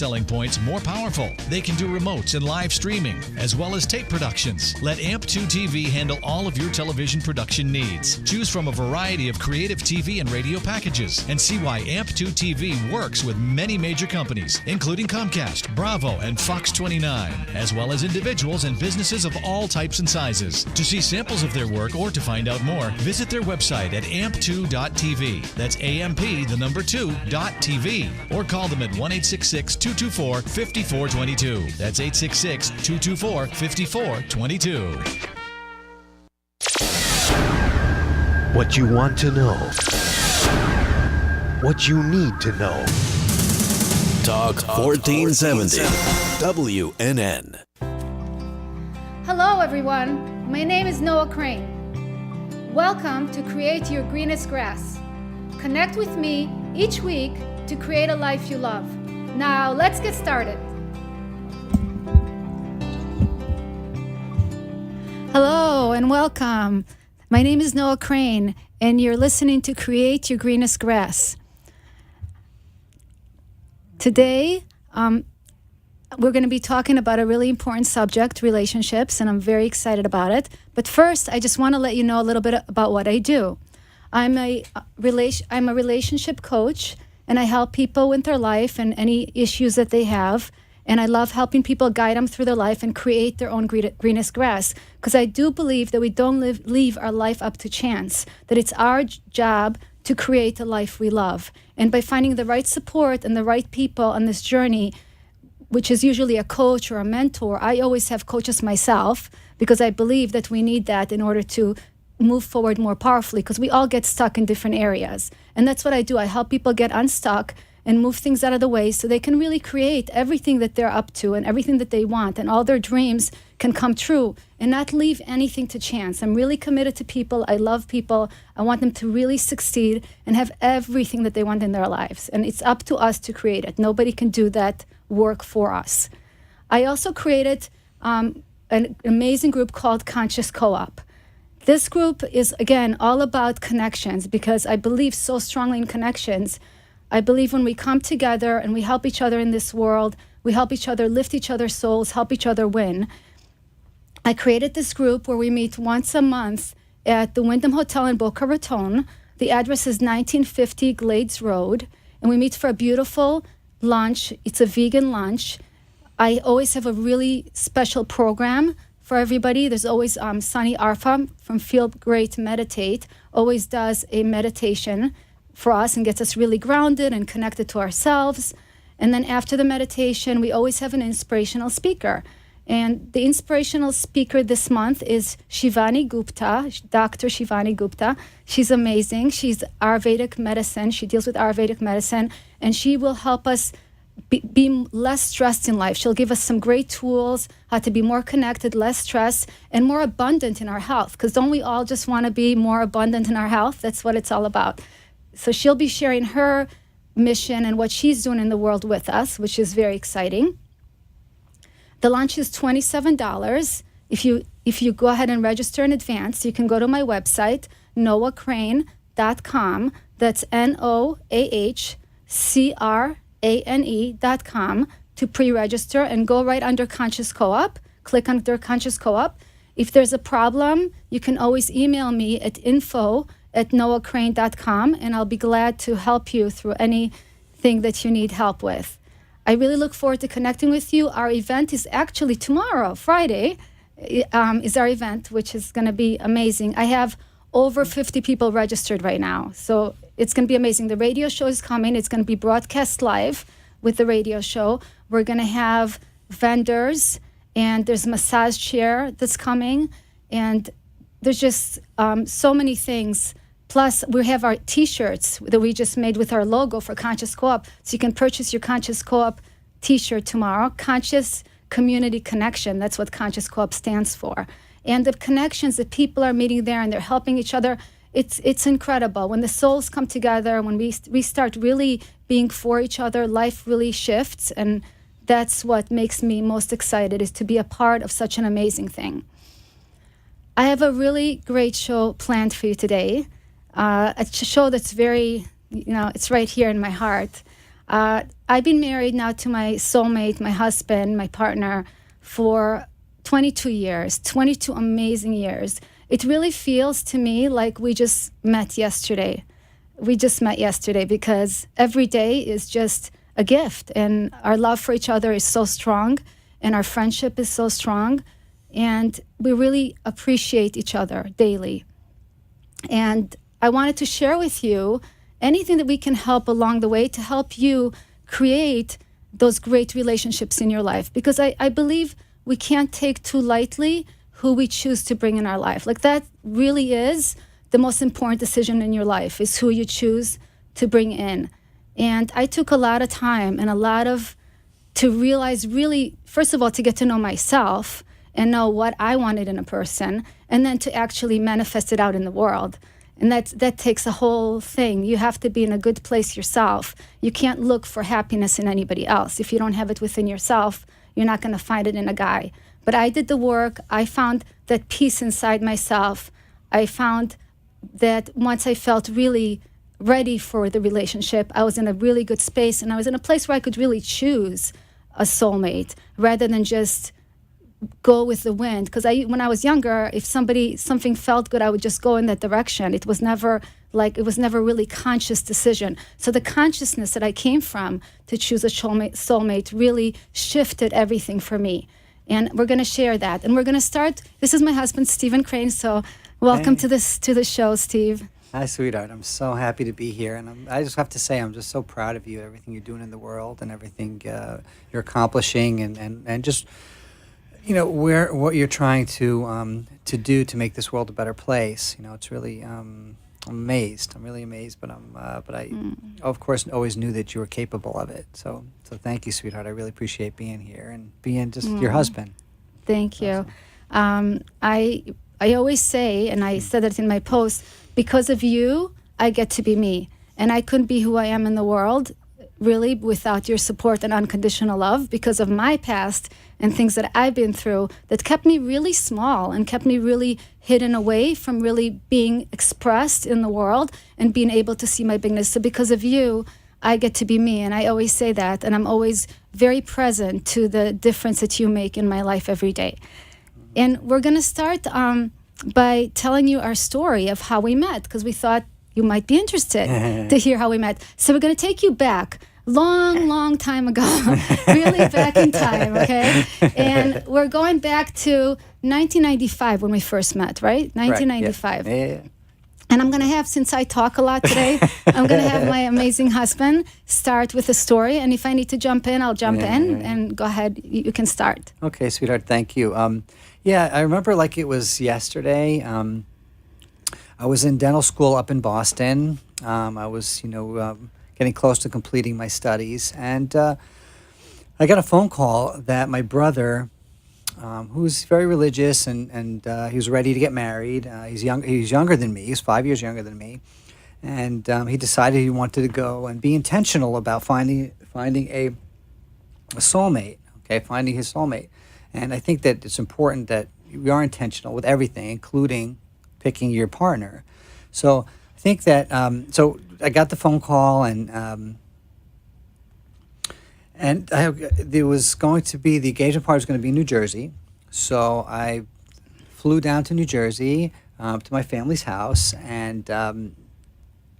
selling points more powerful. They can do remotes and live streaming, as well as tape productions. Let AMP2 TV handle all of your television production needs. Choose from a variety of creative TV and radio packages and see why AMP2 TV works with many major companies, including Comcast, Bravo, and Fox 29, as well as individuals and businesses of all types and sizes. To see samples of their work or to find out more, visit their website at amp2.tv. That's AMP2.tv. Or call them at 1-866-224-5422. That's 866-224-5422. What you want to know. What you need to know. Talk 1470 WNN. Hello everyone, my name is Noah Crane. Welcome to Create Your Greenest Grass. Connect with me each week to create a life you love. Now let's get started. Hello and welcome. My name is Noah Crane and you're listening to Create Your Greenest Grass. Today, we're going to be talking about a really important subject, relationships, and I'm very excited about it. But first, I just want to let you know a little bit about what I do. I'm a relationship coach, and I help people with their life and any issues that they have. And I love helping people guide them through their life and create their own greenest grass. Because I do believe that we don't leave our life up to chance, that it's our job to create a life we love. And by finding the right support and the right people on this journey, which is usually a coach or a mentor, I always have coaches myself because I believe that we need that in order to move forward more powerfully because we all get stuck in different areas. And that's what I do. I help people get unstuck and move things out of the way so they can really create everything that they're up to and everything that they want, and all their dreams can come true and not leave anything to chance. I'm really committed to people. I love people. I want them to really succeed and have everything that they want in their lives. And it's up to us to create it. Nobody can do that work for us. I also created an amazing group called Concious Co-op. This group is, again, all about connections because I believe so strongly in connections. I believe when we come together and we help each other in this world, we help each other lift each other's souls, help each other win. I created this group where we meet once a month at the Wyndham Hotel in Boca Raton. The address is 1950 Glades Road, and we meet for a beautiful lunch. It's a vegan lunch. I always have a really special program for everybody. There's always Sunny Arfa from Feel Great Meditate, always does a meditation for us and gets us really grounded and connected to ourselves. And then after the meditation, we always have an inspirational speaker. And the inspirational speaker this month is Shivani Gupta, Dr. Shivani Gupta. She's amazing. She's Ayurvedic medicine. She deals with Ayurvedic medicine, and she will help us be less stressed in life. She'll give us some great tools how to be more connected, less stressed, and more abundant in our health. Because don't we all just want to be more abundant in our health? That's what it's all about. So she'll be sharing her mission and what she's doing in the world with us, which is very exciting. The lunch is $27. If you go ahead and register in advance, you can go to my website, noahcrane.com. That's NOAHCRANE.com to pre-register and go right under Concious Co-op. Click under Concious Co-op. If there's a problem, you can always email me at info@noahcrane.com, and I'll be glad to help you through anything that you need help with. I really look forward to connecting with you. Our event is actually tomorrow, Friday, is our event, which is going to be amazing. I have over 50 people registered right now, so it's going to be amazing. The radio show is coming. It's going to be broadcast live with the radio show. We're going to have vendors, and there's a massage chair that's coming, and there's just so many things. Plus, we have our T-shirts that we just made with our logo for Concious Co-op. So you can purchase your Concious Co-op T-shirt tomorrow. Conscious Community Connection, that's what Concious Co-op stands for. And the connections that people are meeting there and they're helping each other, it's incredible. When the souls come together, when we start really being for each other, life really shifts. And that's what makes me most excited, is to be a part of such an amazing thing. I have a really great show planned for you today. A show that's very, it's right here in my heart. I've been married now to my soulmate, my husband, my partner, for 22 years, 22 amazing years. It really feels to me like we just met yesterday. We just met yesterday because every day is just a gift, and our love for each other is so strong, and our friendship is so strong, and we really appreciate each other daily. And I wanted to share with you anything that we can help along the way to help you create those great relationships in your life, because I believe we can't take too lightly who we choose to bring in our life. Like, that really is the most important decision in your life, is who you choose to bring in. And I took a lot of time and to realize, really, first of all, to get to know myself and know what I wanted in a person, and then to actually manifest it out in the world. And that takes a whole thing. You have to be in a good place yourself. You can't look for happiness in anybody else. If you don't have it within yourself, you're not going to find it in a guy. But I did the work. I found that peace inside myself. I found that once I felt really ready for the relationship, I was in a really good space, and I was in a place where I could really choose a soulmate rather than just go with the wind. Because when I was younger, if something felt good, I would just go in that direction. It was never really conscious decision. So the consciousness that I came from to choose a soulmate really shifted everything for me. And we're going to share that. And we're going to start. This is my husband, Stephen Crane. So welcome to the show, Steve. Hi, sweetheart. I'm so happy to be here. And I just have to say, I'm just so proud of you, everything you're doing in the world and everything you're accomplishing, and just, you know, what you're trying to do to make this world a better place. You know, it's really, I'm amazed. I'm really amazed, but I, of course, always knew that you were capable of it. So thank you, sweetheart. I really appreciate being here and being just your husband. Thank you. I always say, and I said it in my post, because of you, I get to be me. And I couldn't be who I am in the world, really, without your support and unconditional love, because of my past and things that I've been through that kept me really small and kept me really hidden away from really being expressed in the world and being able to see my bigness. So because of you, I get to be me. And I always say that. And I'm always very present to the difference that you make in my life every day. And we're going to start by telling you our story of how we met, because we thought you might be interested to hear how we met. So we're going to take you back long time ago, really back in time, okay? And we're going back to 1995 when we first met, right? 1995. Right, yeah. And I'm going to have, since I talk a lot today, I'm going to have my amazing husband start with a story. And if I need to jump in, I'll jump in. And go ahead, you can start. Okay, sweetheart, thank you. Yeah, I remember like it was yesterday. I was in dental school up in Boston. I was, getting close to completing my studies. And I got a phone call that my brother, who's very religious and he was ready to get married. He's younger than me. He's 5 years younger than me. And he decided he wanted to go and be intentional about finding a soulmate, finding his soulmate. And I think that it's important that we are intentional with everything, including picking your partner. So I think that, so I got the phone call and there was going to be, the engagement party was going to be in New Jersey. So I flew down to New Jersey to my family's house, and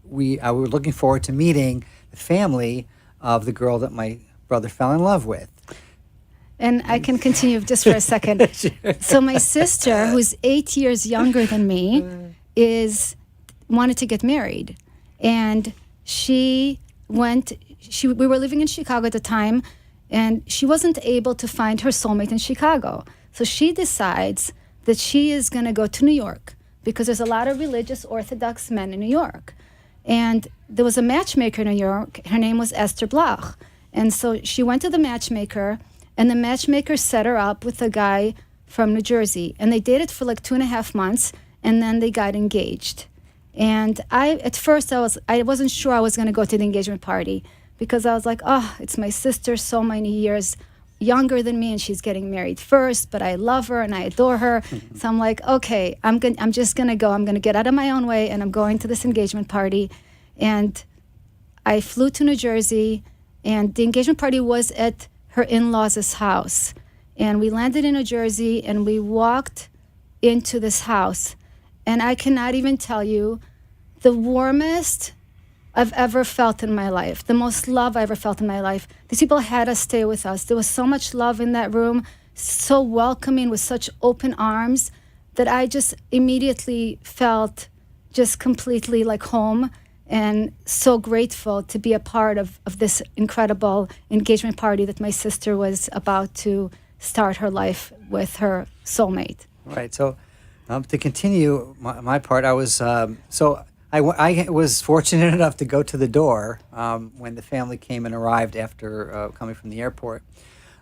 we were looking forward to meeting the family of the girl that my brother fell in love with. And I can continue just for a second. Sure. So my sister, who's 8 years younger than me, wanted to get married. And we were living in Chicago at the time, and she wasn't able to find her soulmate in Chicago. So she decides that she is going to go to New York, because there's a lot of religious Orthodox men in New York. And there was a matchmaker in New York. Her name was Esther Bloch. And so she went to the matchmaker, and the matchmaker set her up with a guy from New Jersey. And they dated for like 2.5 months, and then they got engaged. And at first I wasn't sure I was going to go to the engagement party, because I was like, oh, it's my sister so many years younger than me, and she's getting married first, but I love her and I adore her. So I'm like, okay, I'm just going to go. I'm going to get out of my own way, and I'm going to this engagement party. And I flew to New Jersey, And the engagement party was at her in-laws' house. And we landed in New Jersey, and we walked into this house. And I cannot even tell you the warmest I've ever felt in my life, the most love I ever felt in my life. These people had us stay with us. There was so much love in that room, so welcoming with such open arms that I just immediately felt just completely like home, and so grateful to be a part of this incredible engagement party that my sister was about to start her life with her soulmate. Right. So to continue my part, I was I was fortunate enough to go to the door when the family came and arrived after coming from the airport.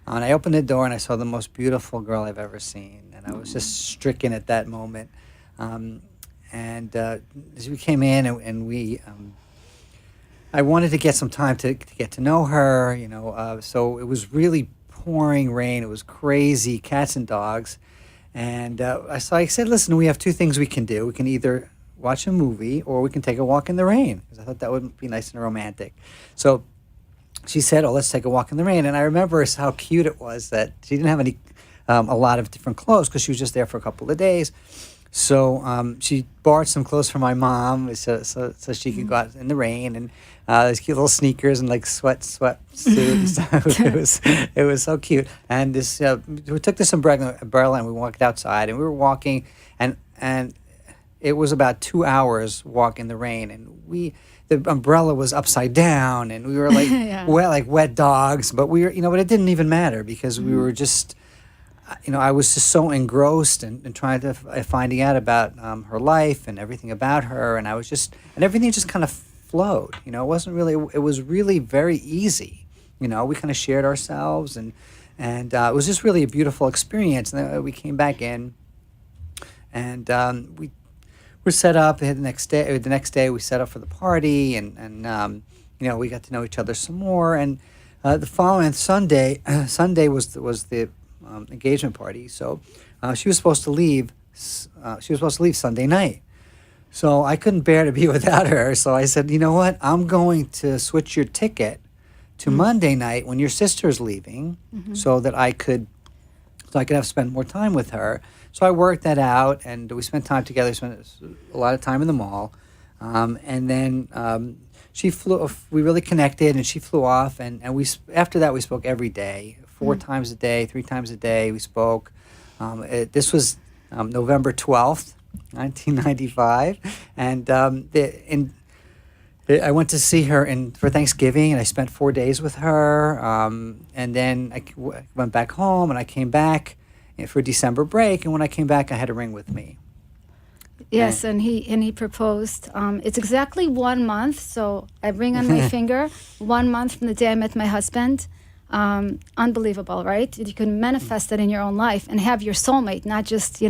And I opened the door and I saw the most beautiful girl I've ever seen. And I was just stricken at that moment. As we came in and we, I wanted to get some time to get to know her, so it was really pouring rain. It was crazy, cats and dogs. And I said, listen, we have two things we can do. We can either watch a movie or we can take a walk in the rain. Because I thought that would be nice and romantic. So she said, oh, let's take a walk in the rain. And I remember how cute it was that she didn't have a lot of different clothes because she was just there for a couple of days. So she borrowed some clothes from my mom so she could go out in the rain, and these cute little sneakers and like sweatsuits. it was so cute. And this we took this umbrella and we walked outside, and we were walking, and it was about 2 hours walk in the rain, and the umbrella was upside down, and we were like wet dogs, but we were but it didn't even matter because we were just. I was just so engrossed and trying to finding out about her life and everything about her, and everything just kind of flowed. It wasn't really. It was really very easy. We kind of shared ourselves, and it was just really a beautiful experience. And then we came back in, and we were set up. The next day, we set up for the party, and we got to know each other some more. And the following Sunday was the engagement party. So she was supposed to leave. She was supposed to leave Sunday night. So I couldn't bear to be without her. So I said, you know what? I'm going to switch your ticket to Monday night when your sister's leaving, so that I could spend more time with her. So I worked that out, and we spent time together. Spent a lot of time in the mall, and then she flew. We really connected, and she flew off. And after that we spoke every day. 4 times a day, 3 times a day, we spoke. This was November 12th, 1995. And I went to see her for Thanksgiving, and I spent 4 days with her. And then I went back home, and I came back for December break. And when I came back, I had a ring with me. Yes, and he proposed. It's exactly 1 month, so I ring on my finger, 1 month from the day I met my husband. Unbelievable, right? You can manifest that in your own life and have your soulmate, not just,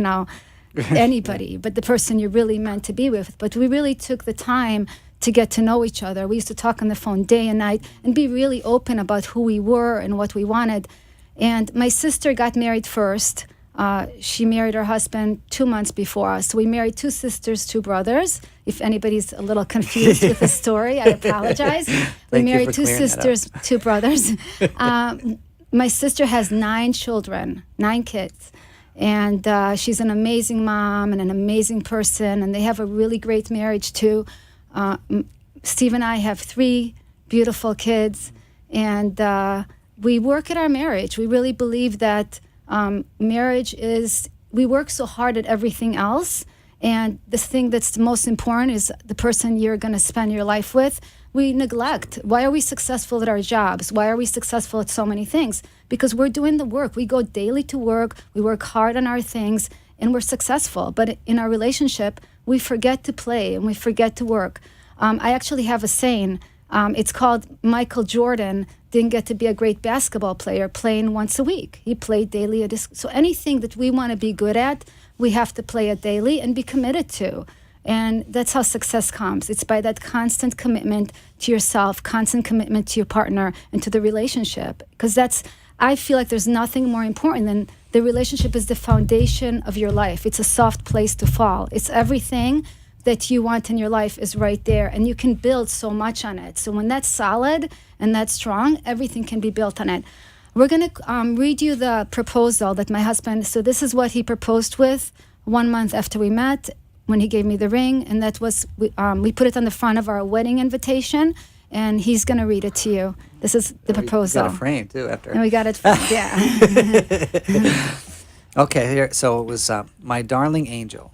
anybody, but the person you're really meant to be with. But we really took the time to get to know each other. We used to talk on the phone day and night and be really open about who we were and what we wanted. And my sister got married first. She married her husband 2 months before us. So we married 2 sisters, 2 brothers. If anybody's a little confused with the story, I apologize. We married 2 sisters, 2 brothers. My sister has 9 children, 9 kids. And she's an amazing mom and an amazing person. And they have a really great marriage, too. Steve and I have 3 beautiful kids. And we work at our marriage. We really believe that marriage is, we work so hard at everything else, and the thing that's the most important is the person you're going to spend your life with. We neglect. Why are we successful at our jobs? Why are we successful at so many things? Because we're doing the work. We go daily to work, we work hard on our things, and we're successful. But in our relationship, we forget to play and we forget to work. I actually have a saying. It's called Michael Jordan didn't get to be a great basketball player playing once a week. He played daily. So anything that we want to be good at, we have to play it daily and be committed to. And that's how success comes. It's by that constant commitment to yourself, constant commitment to your partner and to the relationship. Because I feel like there's nothing more important than the relationship is the foundation of your life. It's a soft place to fall. It's everything that you want in your life is right there, and you can build so much on it. So when that's solid and that's strong, everything can be built on it. We're going to read you the proposal that my husband, so this is what he proposed with 1 month after we met, when he gave me the ring, and that was, we put it on the front of our wedding invitation, and he's going to read it to you. This is the proposal. We got a frame, too, after. And we got it framed, yeah. Okay, here. So it was, my darling angel,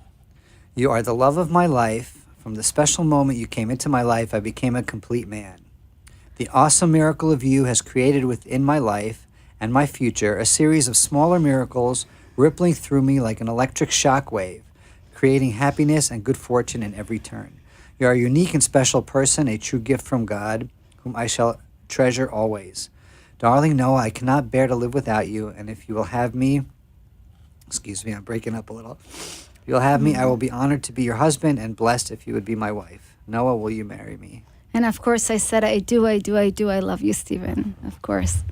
you are the love of my life. From the special moment you came into my life, I became a complete man. The awesome miracle of you has created within my life and my future a series of smaller miracles rippling through me like an electric shock wave, creating happiness and good fortune in every turn. You are a unique and special person, a true gift from God, whom I shall treasure always. Darling Noah, I cannot bear to live without you, and if you will have me, excuse me, I'm breaking up a little. If you'll have me, I will be honored to be your husband and blessed if you would be my wife. Noah, will you marry me? And of course I said, I do, I love you, Stephen, of course.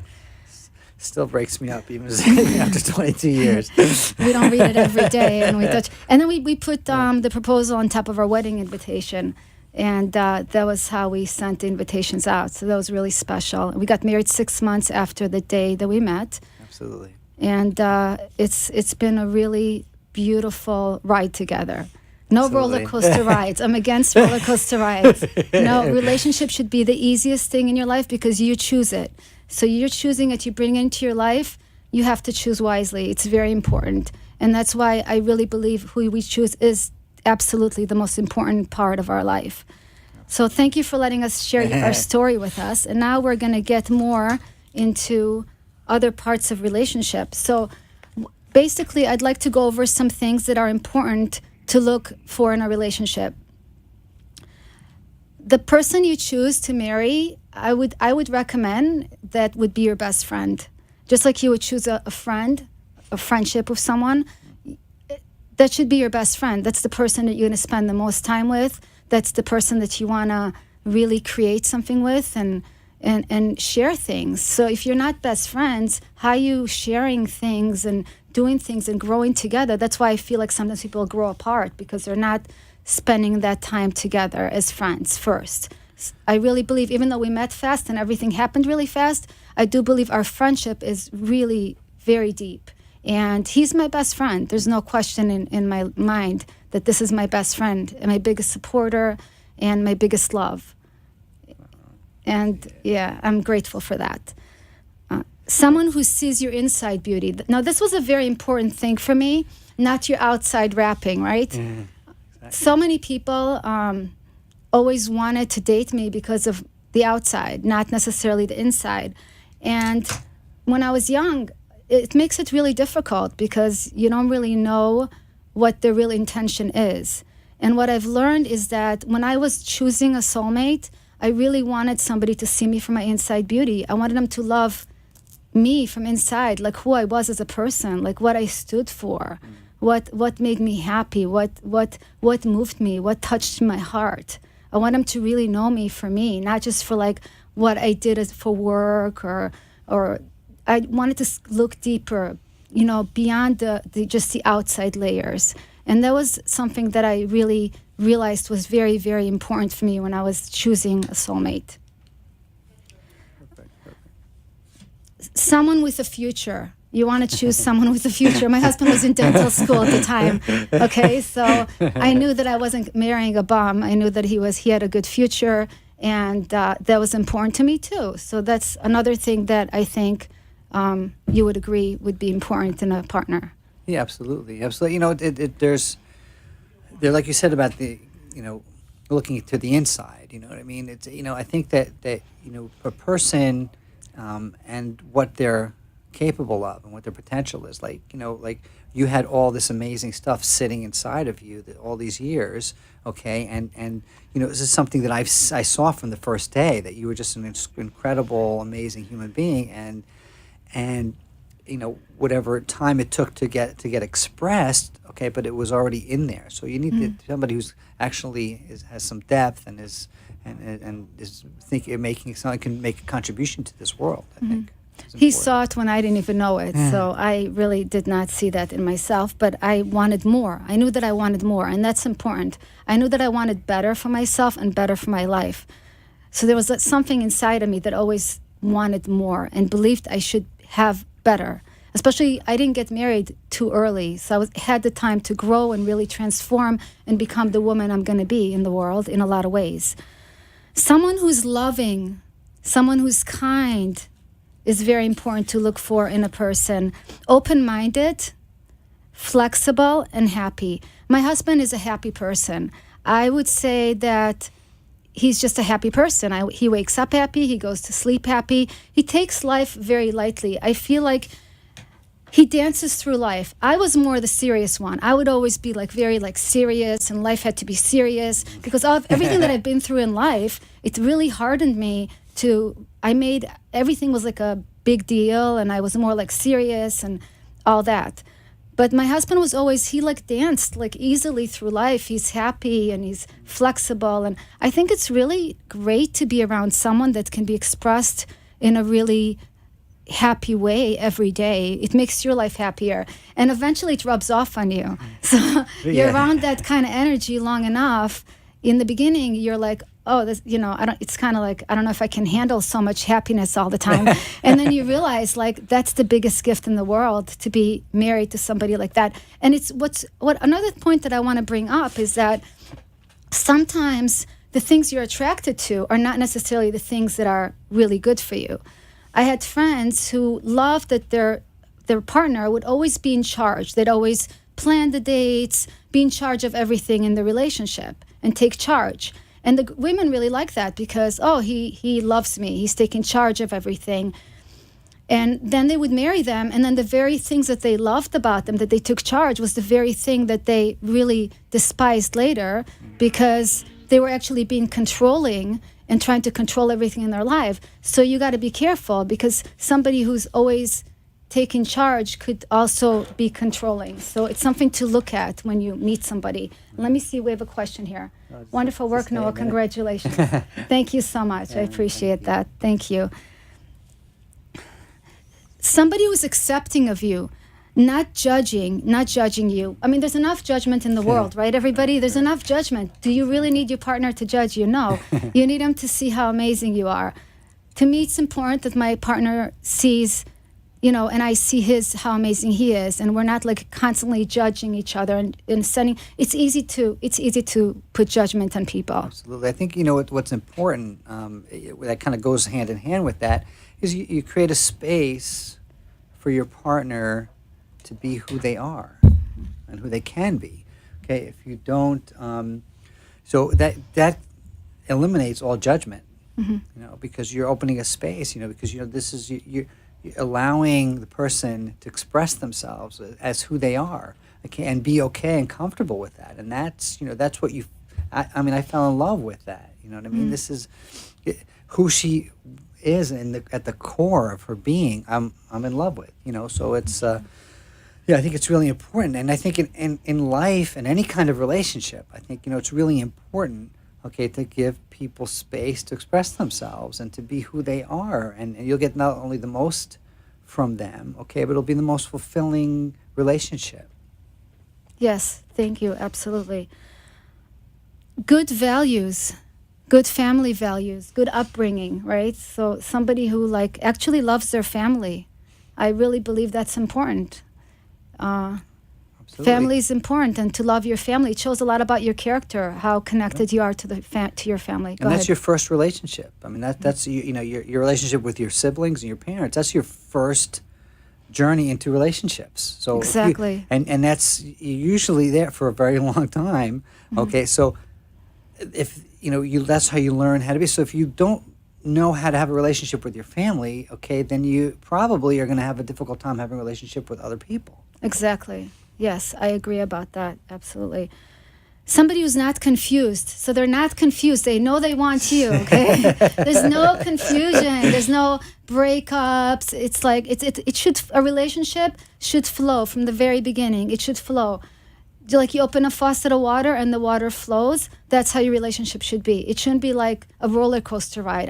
Still breaks me up even after 22 years. We don't read it every day, and we touch. And then we put the proposal on top of our wedding invitation, and that was how we sent the invitations out. So that was really special. We got married 6 months after the day that we met. Absolutely. And it's been a really beautiful ride together. No Absolutely. roller coaster rides. I'm against roller coaster rides. No, relationship should be the easiest thing in your life because you choose it. So you're choosing it, you bring it into your life, you have to choose wisely. It's very important. And that's why I really believe who we choose is absolutely the most important part of our life. So thank you for letting us share our story with us. And now we're going to get more into other parts of relationships. So basically, I'd like to go over some things that are important to look for in a relationship. The person you choose to marry, I would recommend that would be your best friend. Just like you would choose a friend, a friendship with someone, that should be your best friend. That's the person that you're going to spend the most time with. That's the person that you want to really create something with and share things. So if you're not best friends, how are you sharing things and doing things and growing together? That's why I feel like sometimes people grow apart, because they're not spending that time together as friends first. I really believe, even though we met fast and everything happened really fast, I do believe our friendship is really very deep. And he's my best friend. There's no question in my mind that this is my best friend and my biggest supporter and my biggest love. And yeah, I'm grateful for that. Someone who sees your inside beauty. Now, this was a very important thing for me, not your outside wrapping, right? Exactly. So many people always wanted to date me because of the outside, not necessarily the inside. And when I was young, it makes it really difficult because you don't really know what the real intention is. And what I've learned is that when I was choosing a soulmate, I really wanted somebody to see me for my inside beauty. I wanted them to love me from inside, like who I was as a person, like what I stood for, what made me happy, what moved me, what touched my heart. I want them to really know me for me, not just for like what I did for work or I wanted to look deeper, beyond just the outside layers. And that was something that I really realized was very, very important for me when I was choosing a soulmate. Someone with a future. You want to choose someone with a future. My husband was in dental school at the time. Okay, so I knew that I wasn't marrying a bum. I knew that he had a good future, and that was important to me too. So that's another thing that I think you would agree would be important in a partner. Yeah, absolutely. There's like you said about the, looking to the inside. You know what I mean? It's, I think that a person and what they're capable of and what their potential is, like you had all this amazing stuff sitting inside of you all these years, okay, and this is something that I saw from the first day, that you were just an incredible, amazing human being, and whatever time it took to get expressed, okay, but it was already in there. So you need somebody who's actually has some depth and is making something, can make a contribution to this world, I think. He saw it when I didn't even know it. So I really did not see that in myself, but I wanted more. I knew that I wanted more, and that's important. I knew that I wanted better for myself and better for my life. So there was something inside of me that always wanted more and believed I should have better. Especially, I didn't get married too early, so I had the time to grow and really transform and become the woman I'm going to be in the world in a lot of ways. Someone who's loving, someone who's kind is very important to look for in a person. Open-minded, flexible, and happy. My husband is a happy person. I would say that he's just a happy person. He wakes up happy, he goes to sleep happy. He takes life very lightly. I feel like he dances through life. I was more the serious one. I would always be very serious, and life had to be serious because of everything that I've been through in life. It really hardened me everything was like a big deal, and I was more serious and all that. But my husband was always, he danced easily through life. He's happy and he's flexible. And I think it's really great to be around someone that can be expressed in a really happy way every day. It makes your life happier, and eventually it rubs off on you. So you're around that kind of energy long enough. In the beginning, you're like, oh, this, it's kind of I don't know if I can handle so much happiness all the time. And then you realize that's the biggest gift in the world, to be married to somebody like that. And it's what another point that I want to bring up is that sometimes the things you're attracted to are not necessarily the things that are really good for you. I had friends who loved that their partner would always be in charge. They'd always plan the dates, be in charge of everything in the relationship, and take charge. And the women really like that because, he loves me. He's taking charge of everything. And then they would marry them, and then the very things that they loved about them, that they took charge, was the very thing that they really despised later because they were actually being controlling and trying to control everything in their life. So you got to be careful, because somebody who's always taking charge could also be controlling. So it's something to look at when you meet somebody. Let me see, we have a question here. Wonderful work, Noah. Congratulations. Thank you so much. I appreciate that. Thank you. Somebody who's accepting of you, not judging you. I mean, there's enough judgment in the world, right, everybody? There's enough judgment. Do you really need your partner to judge you? No. You need him to see how amazing you are. To me, it's important that my partner sees, and I see how amazing he is, and we're not constantly judging each other and sending. It's easy to put judgment on people. Absolutely. I think, what's important, that kind of goes hand in hand with that, is you create a space for your partner to be who they are and who they can be. Okay, if you don't, so that eliminates all judgment. Because you're opening a space. Because this is you're allowing the person to express themselves as who they are, okay, and be okay and comfortable with that. And that's that's what you. I fell in love with that. You know what I mean? This is who she is, at the core of her being. I'm in love with. So it's. I think it's really important. And I think in life and any kind of relationship, I think, it's really important, okay, to give people space to express themselves and to be who they are. And you'll get not only the most from them, okay, but it'll be the most fulfilling relationship. Yes, thank you. Absolutely. Good values, good family values, good upbringing, right? So somebody who actually loves their family. I really believe that's important. Family is important, and to love your family, it shows a lot about your character, how connected you are to your family. Go ahead. Your first relationship. I mean, that's your relationship with your siblings and your parents. That's your first journey into relationships. So exactly, and that's usually there for a very long time. Okay, so if that's how you learn how to be. So if you don't know how to have a relationship with your family, okay, then you probably are going to have a difficult time having a relationship with other people. Exactly. Yes, I agree about that. Absolutely. Somebody who's not confused. So they're not confused. They know they want you, okay? There's no confusion. There's no breakups. It's a relationship should flow from the very beginning. It should flow. You open a faucet of water and the water flows. That's how your relationship should be. It shouldn't be like a roller coaster ride.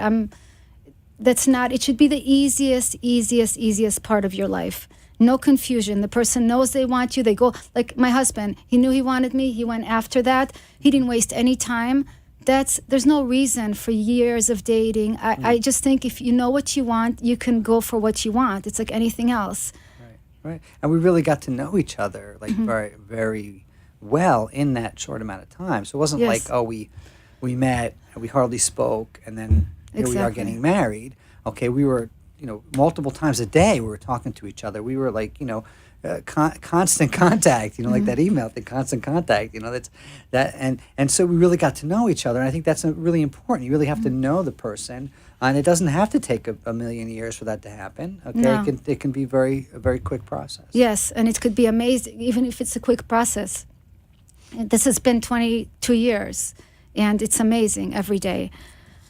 that's not, it should be the easiest part of your life. No confusion. The person knows they want you. They go, like my husband, he knew he wanted me. He went after that. He didn't waste any time. There's no reason for years of dating. I just think if you know what you want, you can go for what you want. It's like anything else. Right. And we really got to know each other like very, very well in that short amount of time. So it wasn't like, oh, we met and we hardly spoke and then here we are getting married. Okay, we were, multiple times a day we were talking to each other. We were like, constant contact, like that email thing, constant contact, that's that. And so we really got to know each other. And I think that's really important. You really have to know the person. And it doesn't have to take a million years for that to happen. Okay, No. It can be a very quick process. Yes, and it could be amazing, even if it's a quick process. This has been 22 years, and it's amazing every day.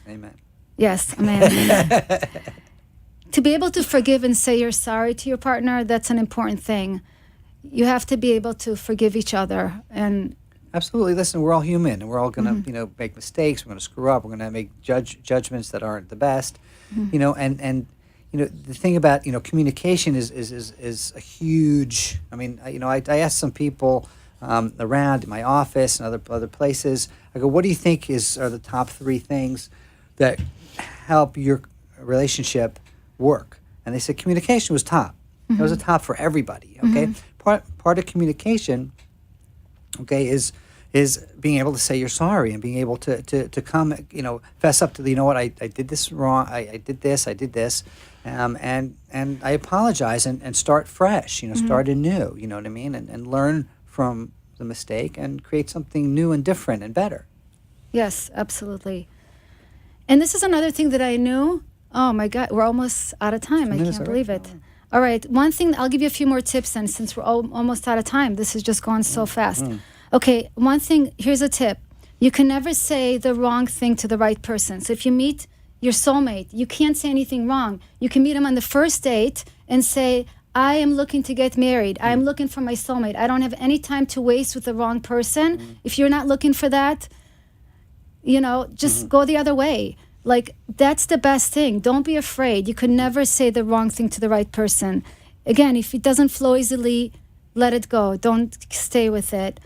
Amen. Yes, amen. To be able to forgive and say you're sorry to your partner, that's an important thing. You have to be able to forgive each other. And Absolutely. Listen, we're all human, and we're all going to, make mistakes. We're going to screw up. We're going to make judgments that aren't the best. And the thing about communication is a huge. I mean, I asked some people around in my office and other places. I go, what do you think are the top 3 things that help your relationship work? And they said communication was top. It was a top for everybody. Okay, part of communication, okay, is being able to say you're sorry and being able to come, fess up to what I did this wrong. I did this, and I apologize and start fresh. Start anew. You know what I mean, and learn from the mistake and create something new and different and better. yes, absolutely. And this is another thing that I knew. Oh my God, we're almost out of time. I can't believe it. All right, one thing, I'll give you a few more tips then, since we're almost out of time. This is just going so fast. Okay, one thing, here's a tip. You can never say the wrong thing to the right person. So if you meet your soulmate, you can't say anything wrong. You can meet him on the first date and say, I am looking to get married. I'm looking for my soulmate. I don't have any time to waste with the wrong person. If you're not looking for that, just go the other way. Like, that's the best thing. Don't be afraid. You could never say the wrong thing to the right person. Again, if it doesn't flow easily, let it go. Don't stay with it.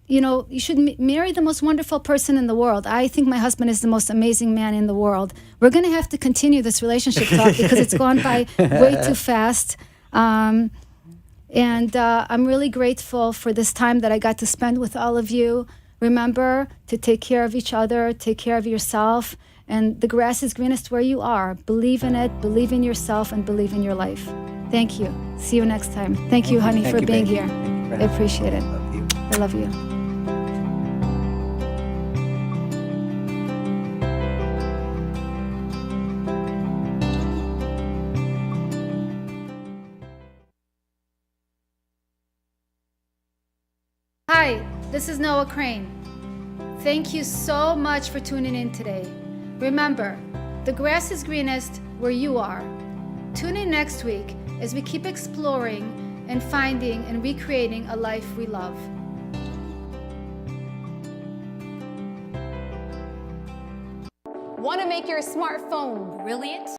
You should marry the most wonderful person in the world. I think my husband is the most amazing man in the world. We're going to have to continue this relationship talk because it's gone by way too fast. I'm really grateful for this time that I got to spend with all of you. Remember to take care of each other, take care of yourself, and the grass is greenest where you are. Believe in it, believe in yourself, and believe in your life. Thank you. See you next time. Thank you, honey, for being here. I appreciate it. Love you. I love you. Hi, this is Noah Crane. Thank you so much for tuning in today. Remember, the grass is greenest where you are. Tune in next week as we keep exploring and finding and recreating a life we love. Want to make your smartphone brilliant?